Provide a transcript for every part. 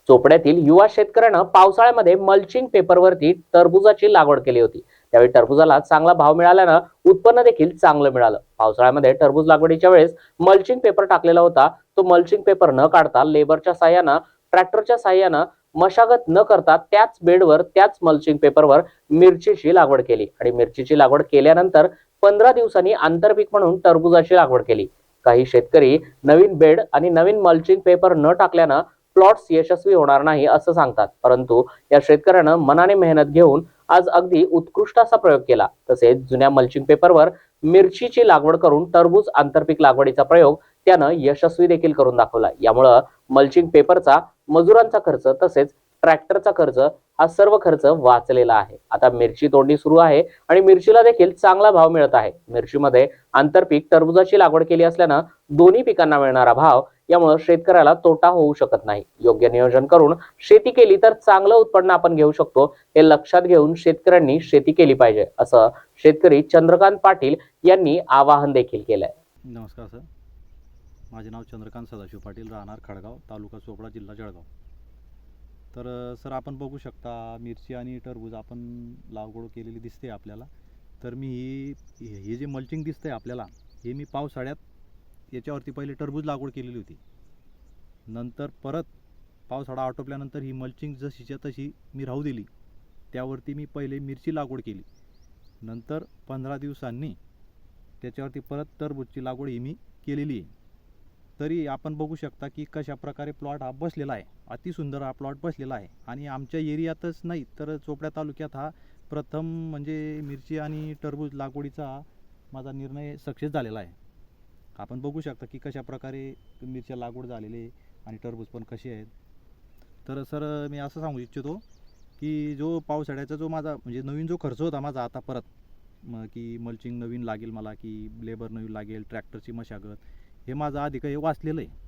चोपड्यातील युवा शेतकऱ्यानं पावसाळ्यामध्ये मल्चिंग पेपरवरती टरबूजाची लागवड केली होती. त्यावेळी टरबूजाला चांगला भाव मिळाल्यानं उत्पन्न देखील चांगलं मिळालं. पावसाळ्यामध्ये टरबूज लागवडीच्या वेळेस मल्चिंग पेपर टाकलेला होता. तो मल्चिंग पेपर न काढता लेबरच्या साह्यानं, ट्रॅक्टरच्या साह्यानं मशागत न करता त्याच बेडवर, त्याच मल्चिंग पेपरवर मिरचीची लागवड केली आणि मिरचीची लागवड केल्यानंतर 15 दिवसांनी आंतरपीक म्हणून टरबूजाची लागवड केली. काही शेतकरी नवीन बेड आणि नवीन मल्चिंग पेपर न टाकल्यानं प्लॉट्स यशस्वी होणार नाही असं सांगतात. परंतु या शेतकऱ्यानं मनाने मेहनत घेऊन आज अगदी उत्कृष्ट असा प्रयोग केला. तसेच जुन्या मल्चिंग पेपरवर मिरचीची लागवड करून टरबूज आंतरपीक लागवडीचा प्रयोग त्यानं यशस्वी देखील करून दाखवला. यामुळं मल्चिंग पेपरचा, मजुरांचा खर्च तसेच ट्रॅक्टरचा खर्च हा सर्व खर्च वाचलेला आहे. आता मिरची तोडणी सुरू आहे आणि मिरचीला देखील चांगला भाव मिळत आहे. मिरचीमध्ये आंतरपीक टरबूजाची लागवड केली असल्यानं दोन्ही पिकांना मिळणारा भाव, यामुळे शेतकऱ्याला तोटा होऊ शकत नाही. योग्य नियोजन करून शेती केली तर चांगलं उत्पन्न आपण घेऊ शकतो. हे लक्षात घेऊन शेतकऱ्यांनी शेती केली पाहिजे, असं शेतकरी चंद्रकांत पाटील यांनी आवाहन देखील केलंय. नमस्कार सर, माझे नाव चंद्रकांत सदाशिव पाटील, राहणार खडगाव, तालुका चोपडा, जिल्हा जळगाव. तर सर, आपण बघू शकता मिरची आणि टरबूज आपण लागवड केलेली दिसते आपल्याला. तर मी हे जे मल्चिंग दिसतंय आपल्याला, हे मी पावसाळ्यात याच्यावरती पहिले टरबूज लागवड केलेली होती. नंतर परत पावसाळा आटोपल्यानंतर ही मल्चिंग जशीच्या तशी मी राहू दिली. त्यावरती मी पहिले मिरची लागवड केली. नंतर 15 दिवसांनी त्याच्यावरती परत टरबूजची लागवड ही मी केलेली आहे. तरी आपण बघू शकता की कशा प्रकारे प्लॉट हा बसलेला आहे. अतिसुंदर हा प्लॉट बसलेला आहे आणि आमच्या एरियातच नाही तर चोपड्या तालुक्यात हा प्रथम म्हणजे मिरची आणि टरबूज लागवडीचा माझा निर्णय सक्सेस झालेला आहे. आपण बघू शकता की कशा प्रकारे मिरच्या लागवड झालेली आहे आणि टरबूज पण कसे आहेत. तर सर, मी असं सांगू इच्छितो की जो पावसाळ्याचा जो माझा म्हणजे नवीन जो खर्च होता माझा आता परत की मल्चिंग नवीन लागेल मला, की लेबर नवीन लागेल, ट्रॅक्टरची मशागत, हे माझं आधी काही वाचलेलं आहे.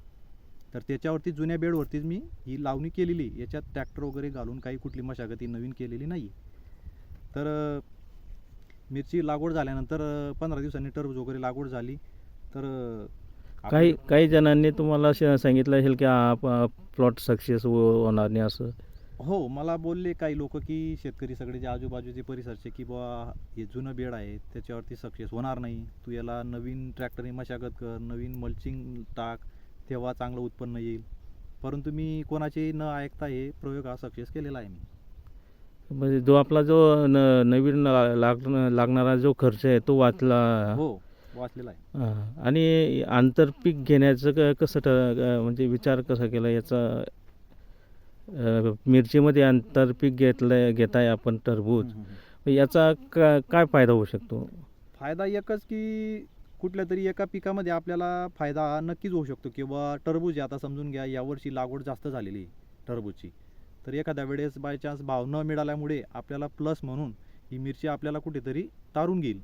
तर त्याच्यावरती जुन्या बेडवरतीच मी ही लावणी केलेली. याच्यात ट्रॅक्टर वगैरे घालून काही कुठली मशागत ही नवीन केलेली नाही. तर मिरची लागवड झाल्यानंतर 15 दिवसांनी टरबूज वगैरे लागवड झाली. तर काही काही जणांनी तुम्हाला सांगितलं असेल की हा प्लॉट सक्सेस होणार नाही असं. हो, मला बोलले काही लोक की शेतकरी सगळे जे आजूबाजूचे परिसरचे की बुवा हे जुनं बेड आहे त्याच्यावरती सक्सेस होणार नाही, तू याला नवीन ट्रॅक्टरने मशागत कर, नवीन मल्चिंग टाक, तेव्हा चांगलं उत्पन्न येईल. परंतु मी कोणाचे न ऐकता हे प्रयोग हा सक्सेस केलेला आहे मी. म्हणजे जो आपला जो नवीन लागणारा जो खर्च आहे तो वाचला. हो, वाचलेला आहे. आणि आंतरपीक घेण्याचं कसं म्हणजे विचार कसा केला याचा? मिरचीमध्ये आंतरपीक घेताय आपण टरबूज, याचा काय फायदा होऊ शकतो? फायदा एकच की कुठल्या तरी एका पिकामध्ये आपल्याला फायदा नक्कीच होऊ शकतो. किंवा टरबूज आता समजून घ्या यावर्षी लागवड जास्त झालेली आहे टरबूजची, तर एखाद्या वेळेस बाय चान्स भाव न मिळाल्यामुळे आपल्याला प्लस म्हणून ही मिरची आपल्याला कुठेतरी तारून घेईल.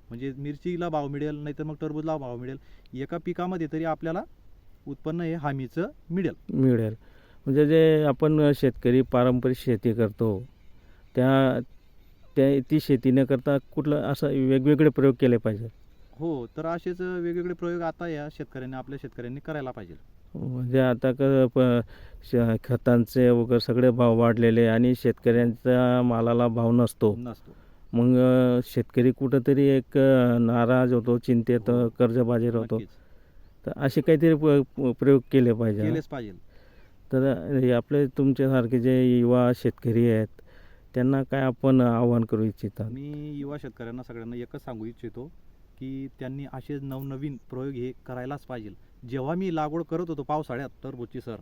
म्हणजे मिरचीला भाव मिळेल, नाही तर मग टरबूजला भाव मिळेल. एका पिकामध्ये तरी आपल्याला उत्पन्न हे हमीचं मिळेल. म्हणजे जे आपण शेतकरी पारंपरिक शेती करतो ती शेती न करता कुठलं असं वेगवेगळे प्रयोग केले पाहिजे. हो, तर असेच वेगवेगळे प्रयोग आता या आपल्या शेतकऱ्यांनी करायला पाहिजे. म्हणजे आता खतांचे वगैरे सगळे भाव वाढलेले आणि शेतकऱ्यांच्या मालाला भाव नसतो. मग शेतकरी कुठंतरी एक नाराज होतो, चिंतेत, कर्जबाजारी होतो. तर असे काहीतरी प्रयोग केले पाहिजे. तर हे आपले तुमच्यासारखे जे युवा शेतकरी आहेत त्यांना काय आपण आवाहन करू इच्छिता? मी युवा शेतकऱ्यांना सगळ्यांना एकच सांगू इच्छितो की त्यांनी असे नवनवीन प्रयोग हे करायलाच पाहिजे. जेव्हा मी लागवड करत होतो पावसाळ्यात टरबूजची सर,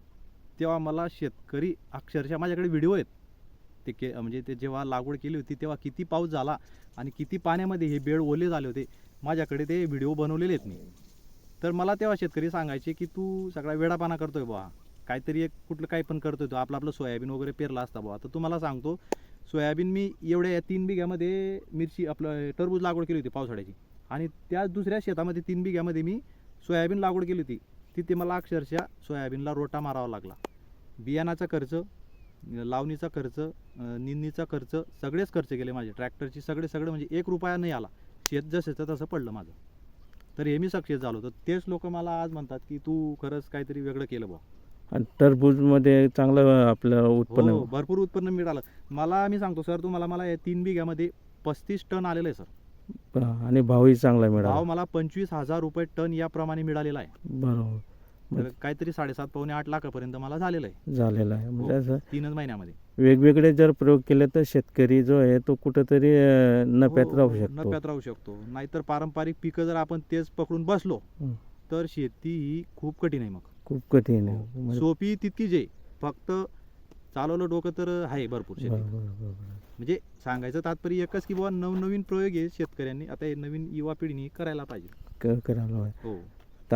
तेव्हा मला शेतकरी अक्षरशः माझ्याकडे व्हिडिओ आहेत म्हणजे ते जेव्हा लागवड केली होती तेव्हा किती पाऊस झाला आणि किती पाण्यामध्ये हे बेड ओले झाले होते, माझ्याकडे ते व्हिडिओ बनवलेले आहेत मी. तर मला तेव्हा शेतकरी सांगायचे की तू सगळा वेडापाना करतोय बुवा, काहीतरी एक कुठलं काही पण करतोय तो, आपलं सोयाबीन वगैरे पेरला असता बुवा. तर तुम्हाला सांगतो, सोयाबीन मी एवढ्या 3 बिघ्यामध्ये मिरची आपलं टरबूज लागवड केली होती पावसाळ्याची, आणि त्या दुसऱ्या शेतामध्ये 3 बिघ्यामध्ये मी सोयाबीन लागवड केली होती. तिथे मला अक्षरशः सोयाबीनला रोटा मारावा लागला. बियाणाचा खर्च, लावणीचा खर्च, निंदणीचा खर्च, सगळेच खर्च गेले माझे, ट्रॅक्टरची सगळे म्हणजे 1 रुपया नाही आला. शेत जसंचं तसं पडलं माझं. तर हे मी सक्सेस झालो. तर तेच लोक मला आज म्हणतात की तू खरंच काहीतरी वेगळं केलं बुवा. आणि टरबूजमध्ये चांगलं आपलं हो उत्पन्न भरपूर उत्पन्न मिळालं. मी सांगतो सर तुम्हाला, मला या 3 बिघ्यामध्ये 35 टन आलेलं आहे सर. आणि भावही चांगला मिळाला. भाव मला 25,000 रुपये टन याप्रमाणे मिळालेला आहे. बरोबर तर काहीतरी 7.5 पावणे 8 लाखापर्यंत मला झालेलं आहे झालेला आहे. म्हणजे असं 3च महिन्यामध्ये. वेगवेगळे जर प्रयोग केले तर शेतकरी जो आहे तो कुठंतरी नफ्यात हो, राहू हो, शकतो. नफ्यात राहू शकतो. नाहीतर पारंपरिक पिकं जर आपण तेच पकडून बसलो हं. तर शेती ही खूप कठीण आहे. मग खूप कठीण आहे. म्हणजे सोपी तितकीच आहे, फक्त चालवलं डोकं तर आहे भरपूर शेती. बरोबर, बरोबर. म्हणजे सांगायचं तात्पर्य एकच की बाबा नवनवीन प्रयोग आहे शेतकऱ्यांनी आता हे नवीन युवा पिढीने करायला पाहिजे. करायला हवं. हो